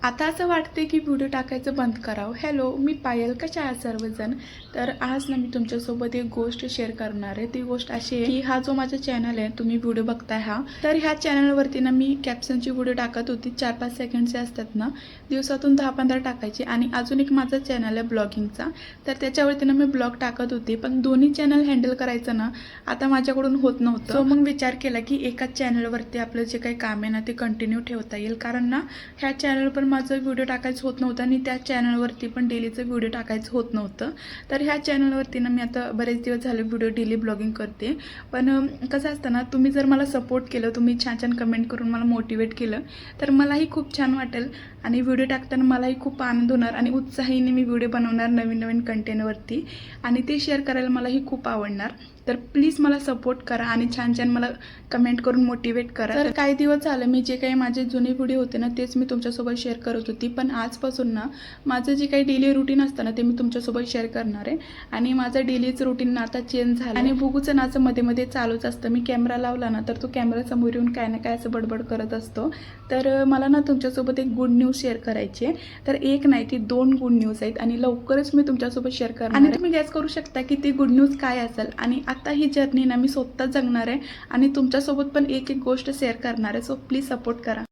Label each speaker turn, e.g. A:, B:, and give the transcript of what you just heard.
A: आता असं वाटते की व्हिडिओ टाकायचं बंद करावं. हॅलो, मी पायल, कशा आहात सर्वजण. तर आज ना मी तुमच्यासोबत एक गोष्ट शेअर करणार आहे. ती गोष्ट अशी आहे की हा जो माझा चॅनल आहे, तुम्ही व्हिडिओ बघताय हा, तर ह्या चॅनलवरती ना मी कॅप्शनची व्हिडिओ टाकत होती. 4-5 सेकंडचे असतात ना, दिवसातून 10-15 टाकायची. आणि अजून एक माझा चॅनल आहे ब्लॉगिंगचा, तर त्याच्यावरती ना मी ब्लॉग टाकत होते. पण दोन्ही चॅनल हँडल करायचं ना आता माझ्याकडून होत नव्हतं. सो मग विचार केला की एकाच चॅनलवरती आपलं जे काही काम आहे ना ते कंटिन्यू ठेवता येईल. कारण ना ह्या चॅनलवर पण माझं व्हिडिओ टाकायचं होत नव्हतं आणि त्या चॅनलवरती पण डेलीचं व्हिडिओ टाकायचं होत नव्हतं. तर ह्या चॅनलवरती ना मी आता बरेच दिवस झाले व्हिडिओ डेली ब्लॉगिंग करते. पण कसं असतं ना, तुम्ही जर मला सपोर्ट केलं, तुम्ही छान छान कमेंट करून मला मोटिवेट केलं, तर मलाही खूप छान वाटेल आणि व्हिडिओ टाकताना मलाही खूप आनंद होणार आणि उत्साहीने मी व्हिडिओ बनवणार नवीन नवीन कंटेंटवरती आणि ते शेअर करायला मलाही खूप आवडणार. तर प्लीज मला सपोर्ट करा आणि छान छान मला कमेंट करून मोटिवेट करा. तर काही दिवस झालं मी जे काही माझे जुने व्हिडिओ होते ना तेच मी तुमच्यासोबत शेअर करत होती. पण आजपासून ना माझं जे काही डेली रुटीन असतं ना ते मी तुमच्यासोबत शेअर करणार आहे. आणि माझं डेलीचं रुटीन ना आता चेंज झालं आणि बुगूचं नाचं मध्ये मध्ये चालूच असतं. मी कॅमेरा लावला ना तर तो कॅमेरा समोर येऊन काय ना काय असं बडबड करत असतो. तर मला ना तुमच्यासोबत एक गुड न्यूज शेअर करायची आहे. तर एक नाही ती 2 गुड न्यूज आहेत आणि लवकरच मी तुमच्यासोबत शेअर करणार आहे. आणि तुम्ही गॅस करू शकता की ती गुड न्यूज काय असेल. आणि आता ही जर्नी ना मी स्वतः जगणार आहे आणि तुमच्यासोबत पण एक एक गोष्ट शेअर करणार आहे. सो प्लीज सपोर्ट करा.